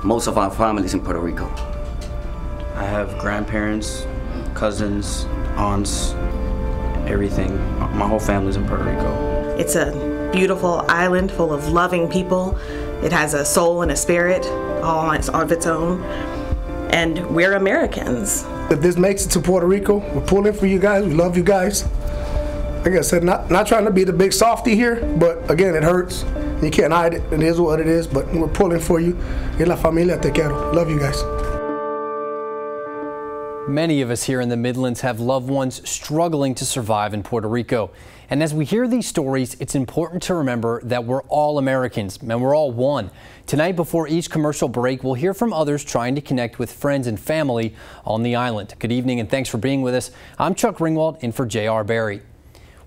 most of our families in Puerto Rico. I have grandparents, cousins, aunts, everything. My whole family's in Puerto Rico. It's a beautiful island full of loving people. It has a soul and a spirit all of its own. And we're Americans. If this makes it to Puerto Rico, we're pulling for you guys. We love you guys. Like I said, not trying to be the big softy here, but again, it hurts. You can't hide it. It is what it is, but we're pulling for you. Y la familia te quiero. Love you guys. Many of us here in the Midlands have loved ones struggling to survive in Puerto Rico. And as we hear these stories, it's important to remember that we're all Americans and we're all one. Tonight, before each commercial break, we'll hear from others trying to connect with friends and family on the island. Good evening and thanks for being with us. I'm Chuck Ringwald in for J.R. Barry.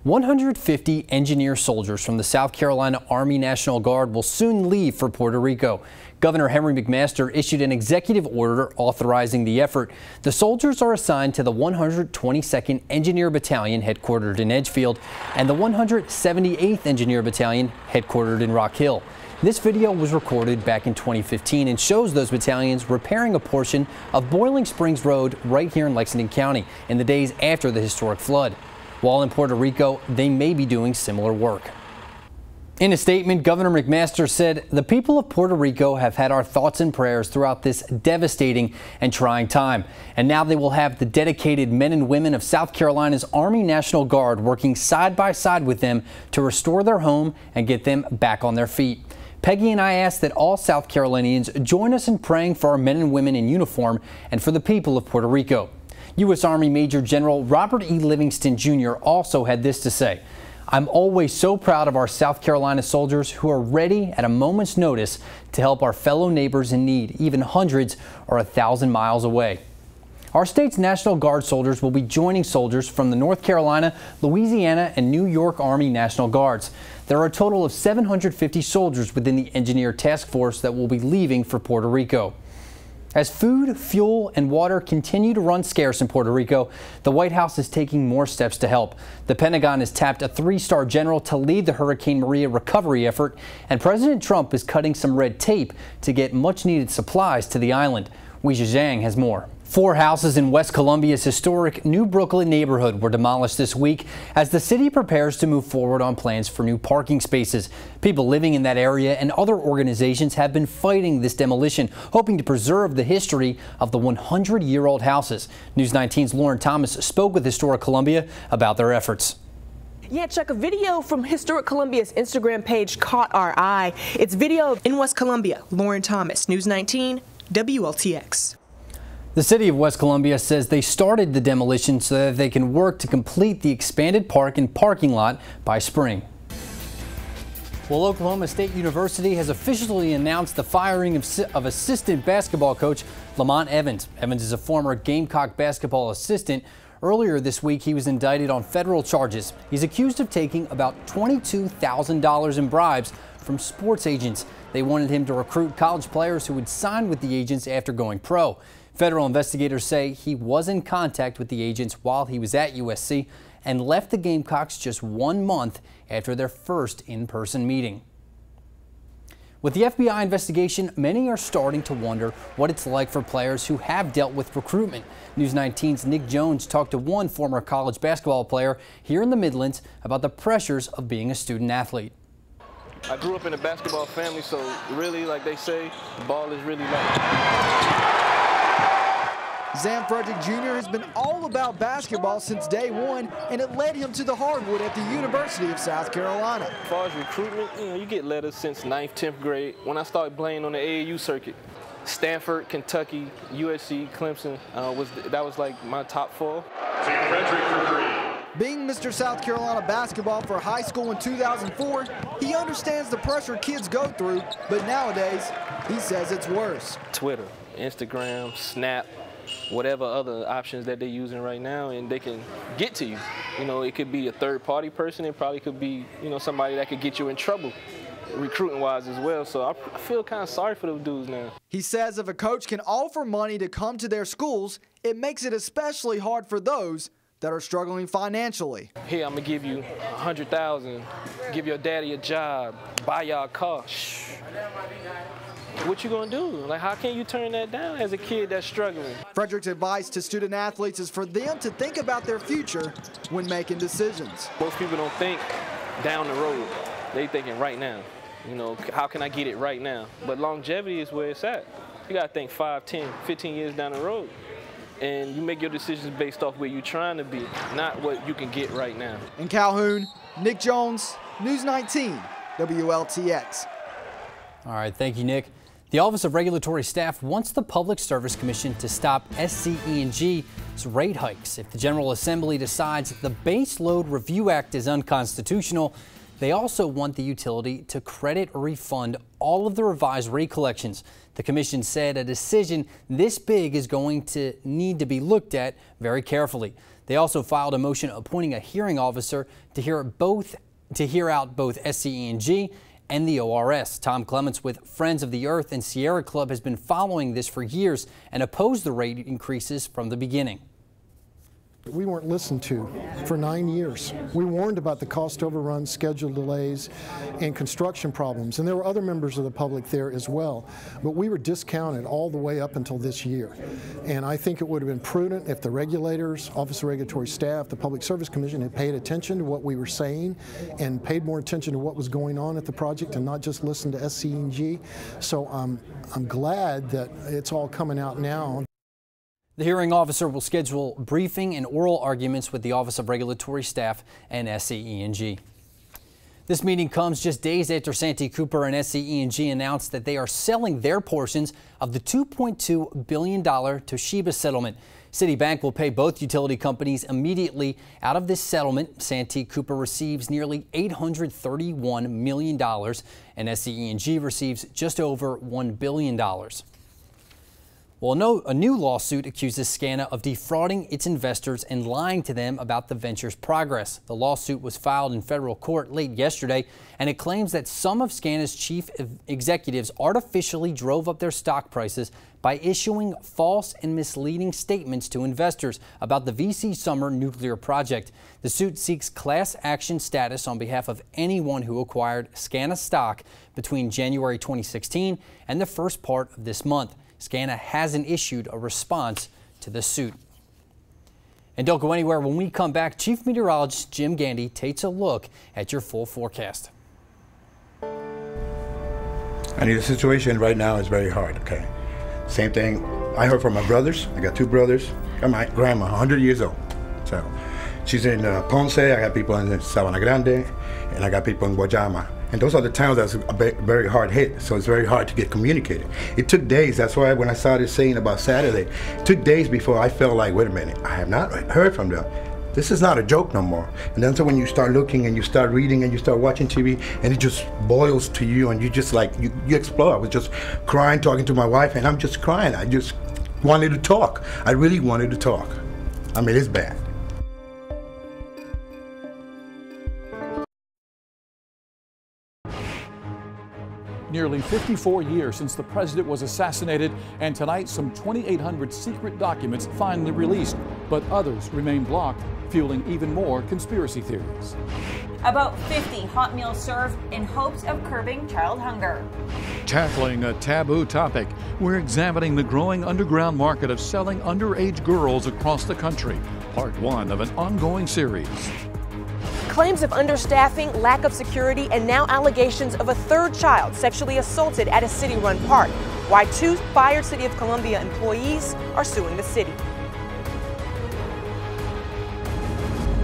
150 engineer soldiers from the South Carolina Army National Guard will soon leave for Puerto Rico. Governor Henry McMaster issued an executive order authorizing the effort. The soldiers are assigned to the 122nd Engineer Battalion headquartered in Edgefield and the 178th Engineer Battalion headquartered in Rock Hill. This video was recorded back in 2015 and shows those battalions repairing a portion of Boiling Springs Road right here in Lexington County in the days after the historic flood. While in Puerto Rico, they may be doing similar work. In a statement, Governor McMaster said, "The people of Puerto Rico have had our thoughts and prayers throughout this devastating and trying time. And now they will have the dedicated men and women of South Carolina's Army National Guard working side by side with them to restore their home and get them back on their feet." Peggy and I ask that all South Carolinians join us in praying for our men and women in uniform and for the people of Puerto Rico. U.S. Army Major General Robert E. Livingston Jr. also had this to say, "I'm always so proud of our South Carolina soldiers who are ready at a moment's notice to help our fellow neighbors in need, even hundreds or 1,000 miles away." Our state's National Guard soldiers will be joining soldiers from the North Carolina, Louisiana, and New York Army National Guards. There are a total of 750 soldiers within the Engineer Task Force that will be leaving for Puerto Rico. As food, fuel, and water continue to run scarce in Puerto Rico, the White House is taking more steps to help. The Pentagon has tapped a 3-star general to lead the Hurricane Maria recovery effort, and President Trump is cutting some red tape to get much-needed supplies to the island. Weijia Zhang has more. 4 houses in West Columbia's historic New Brooklyn neighborhood were demolished this week as the city prepares to move forward on plans for new parking spaces. People living in that area and other organizations have been fighting this demolition, hoping to preserve the history of the 100-year-old houses. News 19's Lauren Thomas spoke with Historic Columbia about their efforts. Yeah, Chuck, a video from Historic Columbia's Instagram page caught our eye. It's video in West Columbia. Lauren Thomas, News 19, WLTX. The city of West Columbia says they started the demolition so that they can work to complete the expanded park and parking lot by spring. Well, Oklahoma State University has officially announced the firing of assistant basketball coach Lamont Evans. Evans is a former Gamecock basketball assistant. Earlier this week, he was indicted on federal charges. He's accused of taking about $22,000 in bribes from sports agents. They wanted him to recruit college players who would sign with the agents after going pro. Federal investigators say he was in contact with the agents while he was at USC and left the Gamecocks just 1 month after their first in-person meeting. With the FBI investigation, many are starting to wonder what it's like for players who have dealt with recruitment. News 19's Nick Jones talked to one former college basketball player here in the Midlands about the pressures of being a student athlete. I grew up in a basketball family, so really, like they say, the ball is really light. Zam Frederick Jr. has been all about basketball since day one, and it led him to the hardwood at the University of South Carolina. As far as recruitment, you get letters since 9th, 10th grade. When I started playing on the AAU circuit, Stanford, Kentucky, USC, Clemson, that was like my top 4. Zam Frederick for 3. Being Mr. South Carolina basketball for high school in 2004, he understands the pressure kids go through, but nowadays, he says it's worse. Twitter, Instagram, Snap, whatever other options that they're using right now, and they can get to you. It could be a third-party person. It probably could be, somebody that could get you in trouble recruiting-wise as well. So I feel kind of sorry for those dudes now. He says if a coach can offer money to come to their schools, it makes it especially hard for those that are struggling financially. Here, I'm gonna give you $100,000, give your daddy a job, buy y'all a car. Shh. what you gonna do? Like, how can you turn that down as a kid that's struggling? Frederick's advice to student athletes is for them to think about their future when making decisions. Most people don't think down the road. They thinking right now. You know, how can I get it right now? But longevity is where it's at. You gotta think 5, 10, 15 years down the road. And you make your decisions based off where you're trying to be, not what you can get right now. In Calhoun, Nick Jones, News 19, WLTX. All right, thank you, Nick. The Office of Regulatory Staff wants the Public Service Commission to stop SCE&G's rate hikes. If the General Assembly decides the Base Load Review Act is unconstitutional, they also want the utility to credit or refund all of the revised rate collections. The commission said a decision this big is going to need to be looked at very carefully. They also filed a motion appointing a hearing officer to hear out both SCE&G and the ORS. Tom Clements with Friends of the Earth and Sierra Club has been following this for years and opposed the rate increases from the beginning. We weren't listened to for 9 years. We warned about the cost overruns, schedule delays, and construction problems. And there were other members of the public there as well. But we were discounted all the way up until this year. And I think it would have been prudent if the regulators, Office of Regulatory Staff, the Public Service Commission had paid attention to what we were saying and paid more attention to what was going on at the project and not just listen to SCE&G. So I'm glad that it's all coming out now. The hearing officer will schedule briefing and oral arguments with the Office of Regulatory Staff and SCE&G. This meeting comes just days after Santee Cooper and SCE&G announced that they are selling their portions of the $2.2 billion Toshiba settlement. Citibank will pay both utility companies immediately. Out of this settlement, Santee Cooper receives nearly $831 million and SCE&G receives just over $1 billion. Well, a new lawsuit accuses SCANA of defrauding its investors and lying to them about the venture's progress. The lawsuit was filed in federal court late yesterday, and it claims that some of SCANA's chief executives artificially drove up their stock prices by issuing false and misleading statements to investors about the VC Summer nuclear project. The suit seeks class action status on behalf of anyone who acquired SCANA stock between January 2016 and the first part of this month. SCANA hasn't issued a response to the suit. And don't go anywhere. When we come back, Chief Meteorologist Jim Gandy takes a look at your full forecast. I mean, the situation right now is very hard, okay? Same thing I heard from my brothers. I got 2 brothers. I got my grandma, 100 years old. So she's in Ponce, I got people in Sabana Grande, and I got people in Guayama. And those are the towns that's very hard hit, so it's very hard to get communicated. It took days. That's why when I started saying about Saturday, it took days before I felt like, wait a minute, I have not heard from them. This is not a joke no more. And then so when you start looking and you start reading and you start watching TV and it just boils to you and you just like, you explode. I was just crying, talking to my wife, and I'm just crying. I just wanted to talk. I really wanted to talk. I mean, it's bad. Nearly 54 years since the president was assassinated, and tonight some 2,800 secret documents finally released, but others remain blocked, fueling even more conspiracy theories. About 50 hot meals served in hopes of curbing child hunger. Tackling a taboo topic, we're examining the growing underground market of selling underage girls across the country, part 1 of an ongoing series. Claims of understaffing, lack of security, and now allegations of a 3rd child sexually assaulted at a city-run park. Why 2 fired City of Columbia employees are suing the city.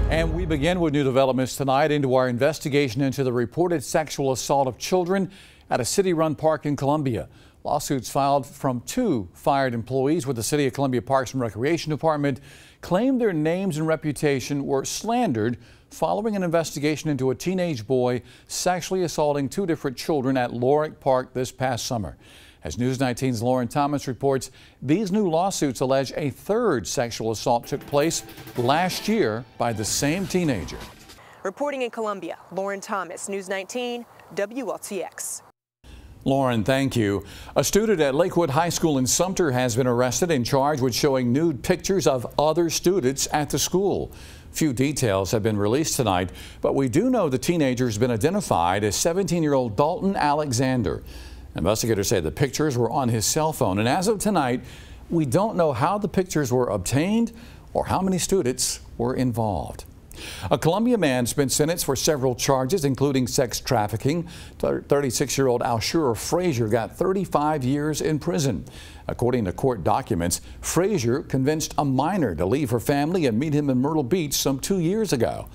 And we begin with new developments tonight into our investigation into the reported sexual assault of children at a city-run park in Columbia. Lawsuits filed from 2 fired employees with the City of Columbia Parks and Recreation Department claim their names and reputation were slandered following an investigation into a teenage boy sexually assaulting 2 different children at Lorick Park this past summer. As News 19's Lauren Thomas reports, these new lawsuits allege a 3rd sexual assault took place last year by the same teenager. Reporting in Columbia, Lauren Thomas, News 19, WLTX. Lauren, thank you. A student at Lakewood High School in Sumter has been arrested and charged with showing nude pictures of other students at the school. Few details have been released tonight, but we do know the teenager has been identified as 17-year-old Dalton Alexander. Investigators say the pictures were on his cell phone, and as of tonight, we don't know how the pictures were obtained or how many students were involved. A Columbia man's been sentenced for several charges, including sex trafficking. 36-year-old Alshura Frazier got 35 years in prison. According to court documents, Frazier convinced a minor to leave her family and meet him in Myrtle Beach some 2 years ago.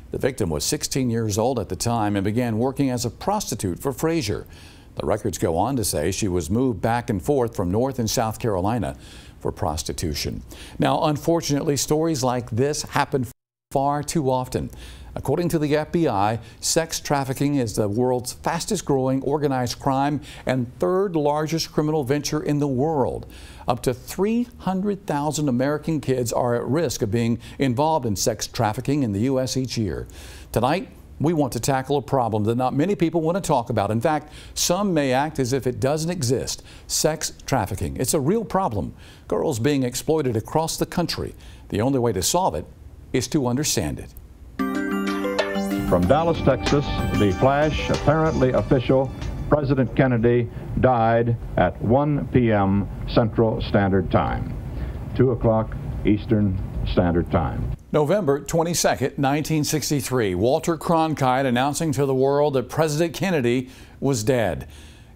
The victim was 16 years old at the time and began working as a prostitute for Frazier. The records go on to say she was moved back and forth from North and South Carolina for prostitution. Now, unfortunately, stories like this happen far too often. According to the FBI, sex trafficking is the world's fastest growing organized crime and third largest criminal venture in the world. Up to 300,000 American kids are at risk of being involved in sex trafficking in the U.S. each year. Tonight, we want to tackle a problem that not many people want to talk about. In fact, some may act as if it doesn't exist. Sex trafficking. It's a real problem. Girls being exploited across the country. The only way to solve it is to understand it. From Dallas, Texas, the flash, apparently official. President Kennedy died at 1 p.m. Central Standard Time, 2 o'clock Eastern Standard Time. November 22nd, 1963, Walter Cronkite announcing to the world that President Kennedy was dead.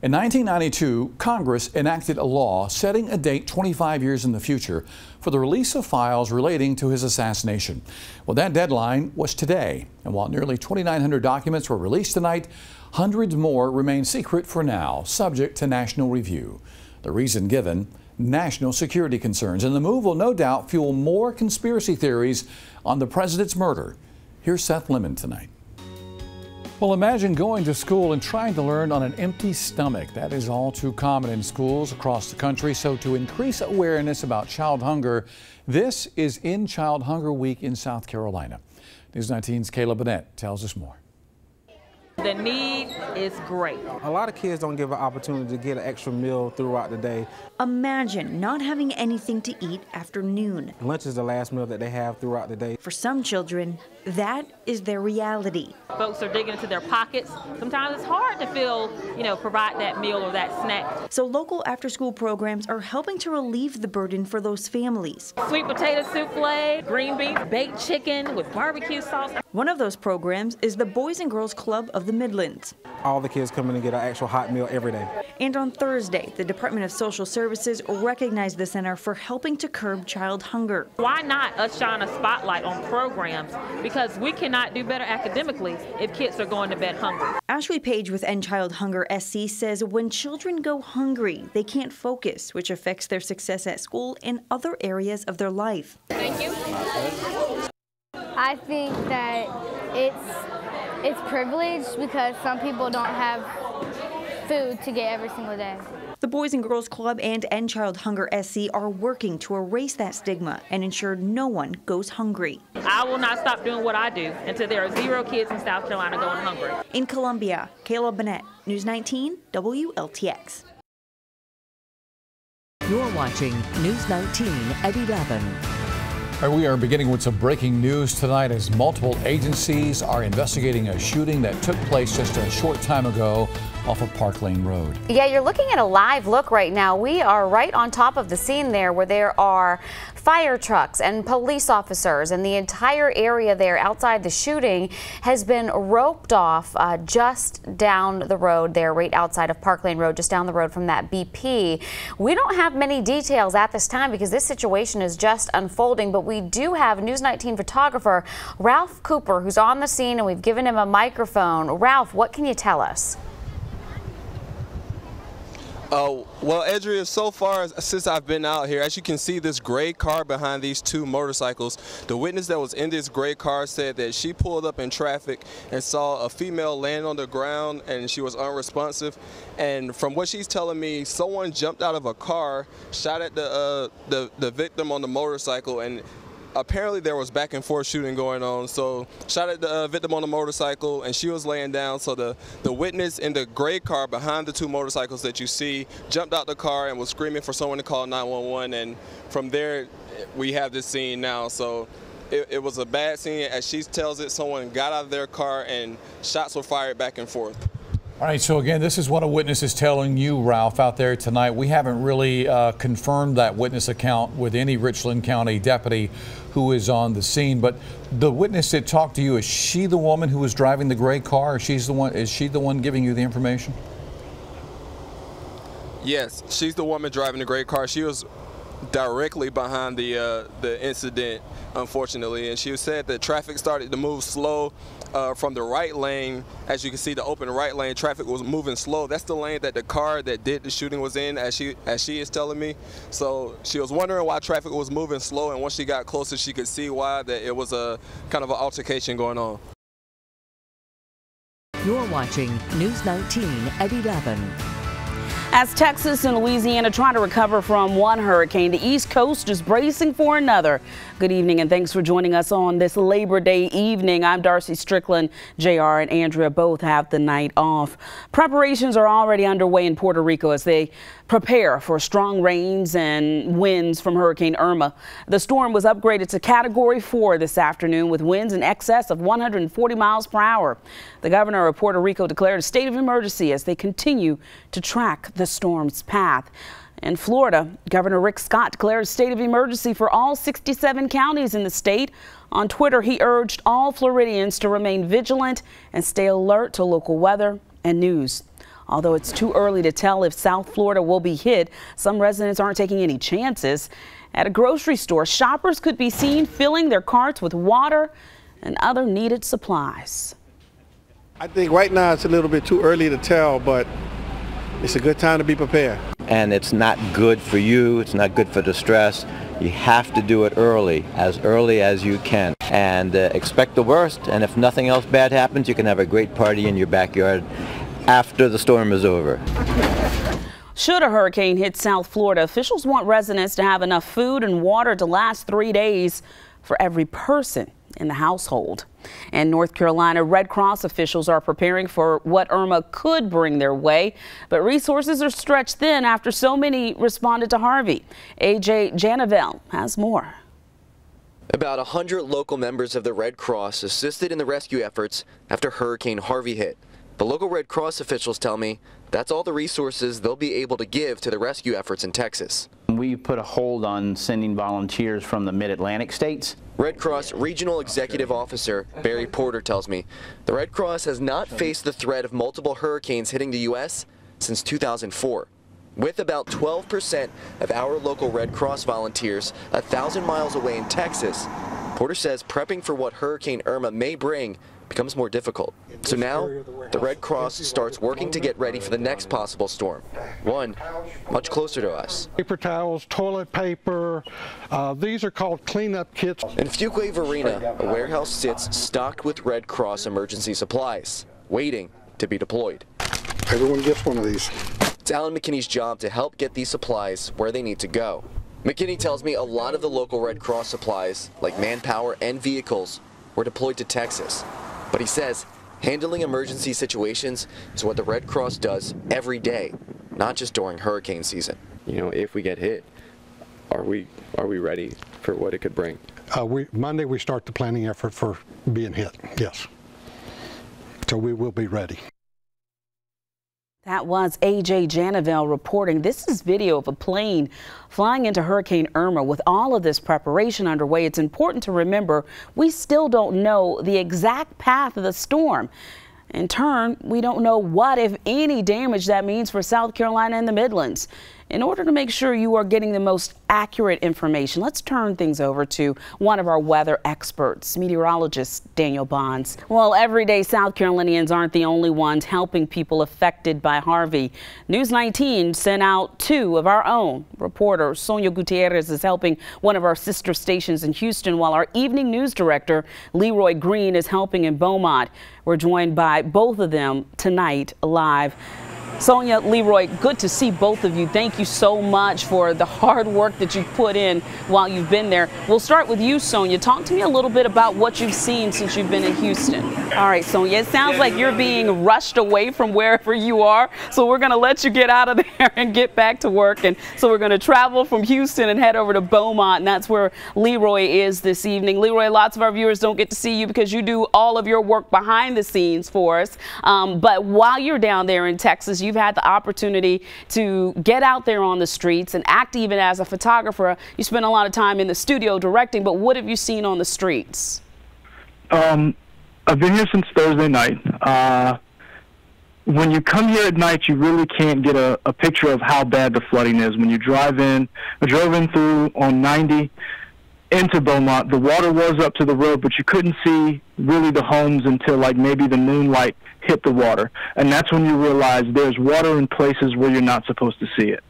In 1992, Congress enacted a law setting a date 25 years in the future for the release of files relating to his assassination. Well, that deadline was today, and while nearly 2,900 documents were released tonight, hundreds more remain secret for now, subject to national review. The reason given: national security concerns, and the move will no doubt fuel more conspiracy theories on the president's murder. Here's Seth Lemon tonight. Well, imagine going to school and trying to learn on an empty stomach. That is all too common in schools across the country. So to increase awareness about child hunger, this is In Child Hunger Week in South Carolina. News 19's Kayla Bennett tells us more. The need is great. A lot of kids don't give an opportunity to get an extra meal throughout the day. Imagine not having anything to eat after noon. Lunch is the last meal that they have throughout the day. For some children, that is their reality. Folks are digging into their pockets. Sometimes it's hard to provide that meal or that snack. So local after-school programs are helping to relieve the burden for those families. Sweet potato souffle, green beans, baked chicken with barbecue sauce. One of those programs is the Boys and Girls Club of the Midlands. All the kids come in and get an actual hot meal every day. And on Thursday, the Department of Social Services recognized the center for helping to curb child hunger. Why not us shine a spotlight on programs? Because we cannot do better academically if kids are going to bed hungry. Ashley Page with End Child Hunger SC says when children go hungry, they can't focus, which affects their success at school and other areas of their life. Thank you. I think that it's privileged because some people don't have food to get every single day. The Boys and Girls Club and End Child Hunger SC are working to erase that stigma and ensure no one goes hungry. I will not stop doing what I do until there are 0 kids in South Carolina going hungry. In Columbia, Kayla Bennett, News 19, WLTX. You're watching News 19 at 11. We are beginning with some breaking news tonight as multiple agencies are investigating a shooting that took place just a short time ago off of Park Lane Road. Yeah, you're looking at a live look right now. We are right on top of the scene there where there are fire trucks and police officers, and the entire area there outside the shooting has been roped off just down the road there, right outside of Park Lane Road, just down the road from that BP. We don't have many details at this time because this situation is just unfolding, but we do have News 19 photographer Ralph Cooper, who's on the scene, and we've given him a microphone. Ralph, what can you tell us? Well, Edria, so far since I've been out here, as you can see this gray car behind these 2 motorcycles, the witness that was in this gray car said that she pulled up in traffic and saw a female laying on the ground and she was unresponsive. And from what she's telling me, someone jumped out of a car, shot at the victim on the motorcycle, and apparently there was back and forth shooting going on. So shot at the victim on the motorcycle and she was laying down. So the witness in the gray car behind the 2 motorcycles that you see jumped out the car and was screaming for someone to call 911. And from there we have this scene now. So it was a bad scene. As she tells it, someone got out of their car and shots were fired back and forth. All right, so again, this is what a witness is telling you, Ralph, out there tonight. We haven't really confirmed that witness account with any Richland County deputy who is on the scene, but the witness that talked to you, is she the woman who was driving the gray car? Or is she the one giving you the information? Yes, she's the woman driving the gray car. She was directly behind the incident, unfortunately, and she said that traffic started to move slow from the right lane. As you can see, the open right lane, traffic was moving slow. That's the lane that the car that did the shooting was in, as she is telling me. So she was wondering why traffic was moving slow, and once she got closer, she could see why, that it was a kind of an altercation going on. You're watching News 19 at 11. As Texas and Louisiana try to recover from one hurricane, the East Coast is bracing for another. Good evening and thanks for joining us on this Labor Day evening. I'm Darcy Strickland. JR and Andrea both have the night off. Preparations are already underway in Puerto Rico as they prepare for strong rains and winds from Hurricane Irma. The storm was upgraded to Category 4 this afternoon with winds in excess of 140 miles per hour. The governor of Puerto Rico declared a state of emergency as they continue to track the storm's path. In Florida, Governor Rick Scott declared a state of emergency for all 67 counties in the state. On Twitter, he urged all Floridians to remain vigilant and stay alert to local weather and news. Although it's too early to tell if South Florida will be hit, some residents aren't taking any chances. At a grocery store, shoppers could be seen filling their carts with water and other needed supplies. I think right now it's a little bit too early to tell, but it's a good time to be prepared. And it's not good for you, it's not good for the stress. You have to do it early as you can, and expect the worst, and if nothing else bad happens, you can have a great party in your backyard after the storm is over. Should a hurricane hit South Florida, officials want residents to have enough food and water to last 3 days for every person in the household. In North Carolina, Red Cross officials are preparing for what Irma could bring their way, but resources are stretched thin after so many responded to Harvey. AJ Janavel has more. About 100 local members of the Red Cross assisted in the rescue efforts after Hurricane Harvey hit. But local Red Cross officials tell me that's all the resources they'll be able to give to the rescue efforts in Texas. We put a hold on sending volunteers from the mid-Atlantic states. Red Cross Regional Executive Officer Barry Porter tells me the Red Cross has not faced the threat of multiple hurricanes hitting the U.S. since 2004. With about 12% of our local Red Cross volunteers 1,000 miles away in Texas, Porter says prepping for what Hurricane Irma may bring becomes more difficult. So now, the Red Cross starts working to get ready for the next possible storm, one much closer to us. Paper towels, toilet paper, these are called cleanup kits. In Fuquay Varina, a warehouse sits stocked with Red Cross emergency supplies, waiting to be deployed. Everyone gets one of these. It's Alan McKinney's job to help get these supplies where they need to go. McKinney tells me a lot of the local Red Cross supplies, like manpower and vehicles, were deployed to Texas. But he says handling emergency situations is what the Red Cross does every day, not just during hurricane season. You know, if we get hit, are we ready for what it could bring? Monday we start the planning effort for being hit, yes. So we will be ready. That was AJ Janavel reporting. This is video of a plane flying into Hurricane Irma. With all of this preparation underway, it's important to remember we still don't know the exact path of the storm. In turn, we don't know what, if any, damage that means for South Carolina and the Midlands. In order to make sure you are getting the most accurate information, let's turn things over to one of our weather experts, meteorologist Daniel Bonds. Well, everyday South Carolinians aren't the only ones helping people affected by Harvey. News 19 sent out 2 of our own. Reporter Sonia Gutierrez is helping one of our sister stations in Houston, while our evening news director Leroy Green is helping in Beaumont. We're joined by both of them tonight live. Sonia, Leroy, good to see both of you. Thank you so much for the hard work that you've put in while you've been there. We'll start with you, Sonia. Talk to me a little bit about what you've seen since you've been in Houston. All right, Sonia, it sounds like you're being rushed away from wherever you are, so we're going to let you get out of there and get back to work. And so we're going to travel from Houston and head over to Beaumont, and that's where Leroy is this evening. Leroy, lots of our viewers don't get to see you because you do all of your work behind the scenes for us. But while you're down there in Texas, you've had the opportunity to get out there on the streets and act even as a photographer. You spend a lot of time in the studio directing, but what have you seen on the streets? I've been here since Thursday night. When you come here at night, you really can't get a picture of how bad the flooding is. When you drive in, I drove in through on 90 into Beaumont. The water was up to the road, but you couldn't see really the homes until like maybe the moonlight hit the water. And that's when you realize there's water in places where you're not supposed to see it.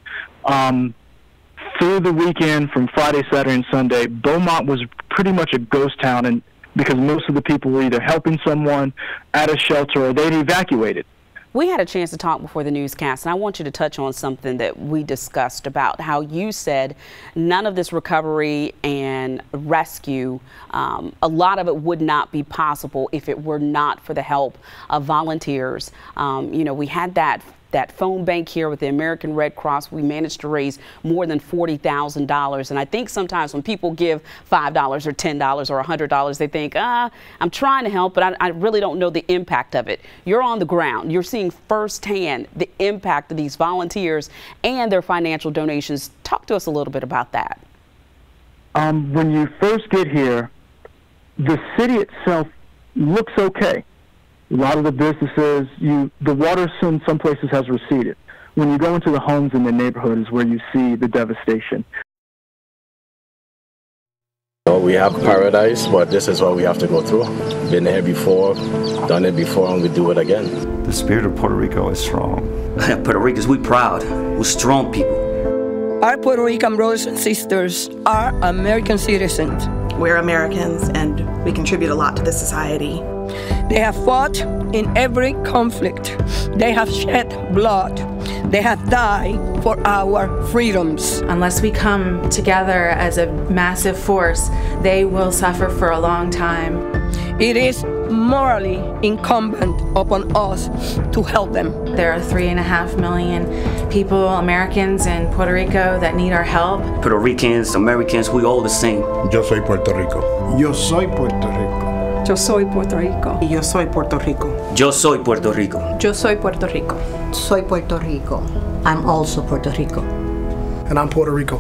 Through the weekend from Friday, Saturday, and Sunday, Beaumont was pretty much a ghost town, and because most of the people were either helping someone at a shelter or they'd evacuated. We had a chance to talk before the newscast, and I want you to touch on something that we discussed about how you said none of this recovery and rescue, a lot of it would not be possible if it were not for the help of volunteers. You know, we had that phone bank here with the American Red Cross. We managed to raise more than $40,000. And I think sometimes when people give $5 or $10 or $100, they think, I'm trying to help, but I really don't know the impact of it. You're on the ground. You're seeing firsthand the impact of these volunteers and their financial donations. Talk to us a little bit about that. When you first get here, the city itself looks okay. A lot of the businesses, the water in some places has receded. When you go into the homes in the neighborhood is where you see the devastation. We have paradise, but this is what we have to go through. Been here before, done it before, and we do it again. The spirit of Puerto Rico is strong. Puerto Ricans, we proud. We're strong people. Our Puerto Rican brothers and sisters are American citizens. We're Americans, and we contribute a lot to this society. They have fought in every conflict. They have shed blood. They have died for our freedoms. Unless we come together as a massive force, they will suffer for a long time. It is morally incumbent upon us to help them. There are 3.5 million people, Americans in Puerto Rico, that need our help. Puerto Ricans, Americans, we all the same. Yo soy Puerto Rico. Yo soy Puerto Rico. Yo soy Puerto Rico. Yo soy Puerto Rico. Yo soy Puerto Rico. Yo soy Puerto Rico. Soy Puerto Rico. I'm also Puerto Rico. And I'm Puerto Rico.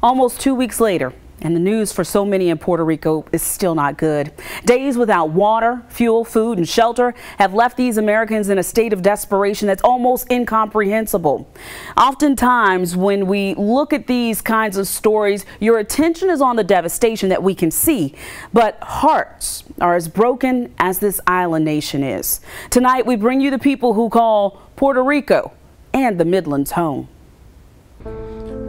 Almost 2 weeks later, and the news for so many in Puerto Rico is still not good. Days without water, fuel, food, and shelter have left these Americans in a state of desperation that's almost incomprehensible. Oftentimes, when we look at these kinds of stories, your attention is on the devastation that we can see, but hearts are as broken as this island nation is. Tonight, we bring you the people who call Puerto Rico and the Midlands home.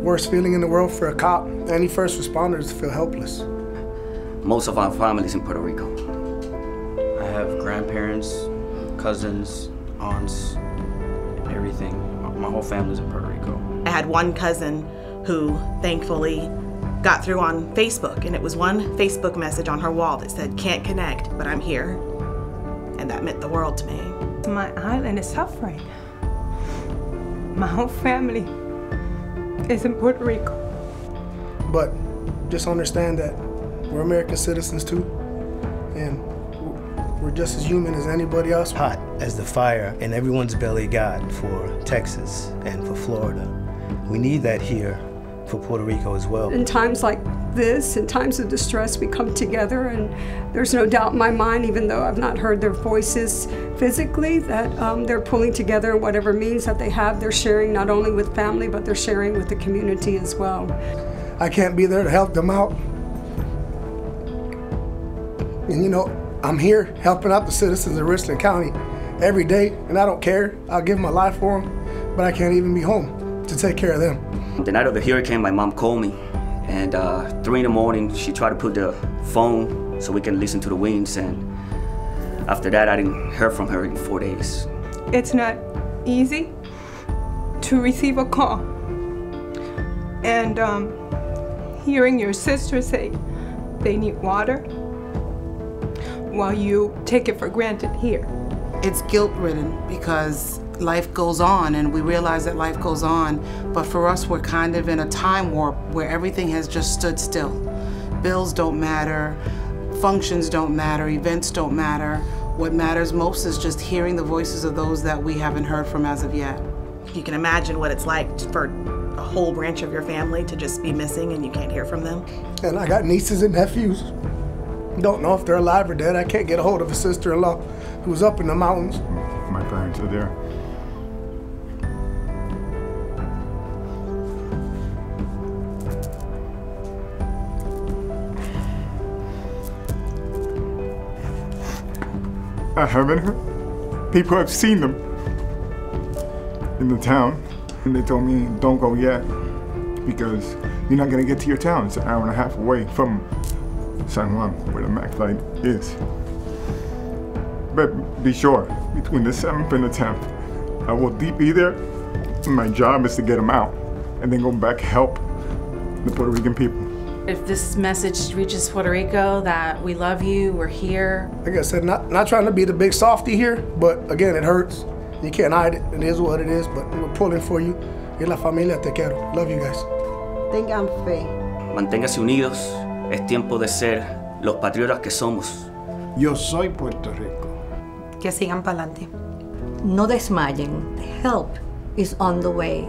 Worst feeling in the world for a cop, any first responders, to feel helpless. Most of our families in Puerto Rico. I have grandparents, cousins, aunts, everything. My whole family's in Puerto Rico. I had one cousin who thankfully got through on Facebook, and it was one Facebook message on her wall that said, "Can't connect, but I'm here." And that meant the world to me. My island is suffering. My whole family is in Puerto Rico. But just understand that we're American citizens too, and we're just as human as anybody else. Hot as the fire in everyone's belly got for Texas and for Florida. We need that here for Puerto Rico as well. In times like this, in times of distress, we come together, and there's no doubt in my mind, even though I've not heard their voices physically, that they're pulling together in whatever means that they have. They're sharing not only with family, but they're sharing with the community as well. I can't be there to help them out. And you know, I'm here helping out the citizens of Richland County every day, and I don't care. I'll give my life for them, but I can't even be home to take care of them. The night of the hurricane, my mom called me, and 3 in the morning, she tried to put the phone so we can listen to the winds, and After that, I didn't hear from her in 4 days. It's not easy to receive a call and hearing your sister say they need water while you take it for granted here. It's guilt-ridden because life goes on and we realize that life goes on, but for us we're kind of in a time warp where everything has just stood still. Bills don't matter, functions don't matter, events don't matter. What matters most is just hearing the voices of those that we haven't heard from as of yet. You can imagine what it's like for a whole branch of your family to just be missing and you can't hear from them. And I got nieces and nephews. Don't know if they're alive or dead. I can't get a hold of a sister-in-law who's up in the mountains. My parents are there. I haven't heard. People have seen them in the town, and they told me, don't go yet, because you're not gonna get to your town. It's an hour and a half away from San Juan, where the MAC flight is. But be sure, between the 7th and the 10th, I will be there. My job is to get them out, and then go back help the Puerto Rican people. If this message reaches Puerto Rico that we love you, we're here. Like I said, not trying to be the big softy here, but again, it hurts. You can't hide it. It is what it is, but we're pulling for you. Y la familia te quiero. Love you guys. Tengan fe. Manténgase unidos. Es tiempo de ser los patriotas que somos. Yo soy Puerto Rico. Que sigan pa'lante. No desmayen. Help is on the way.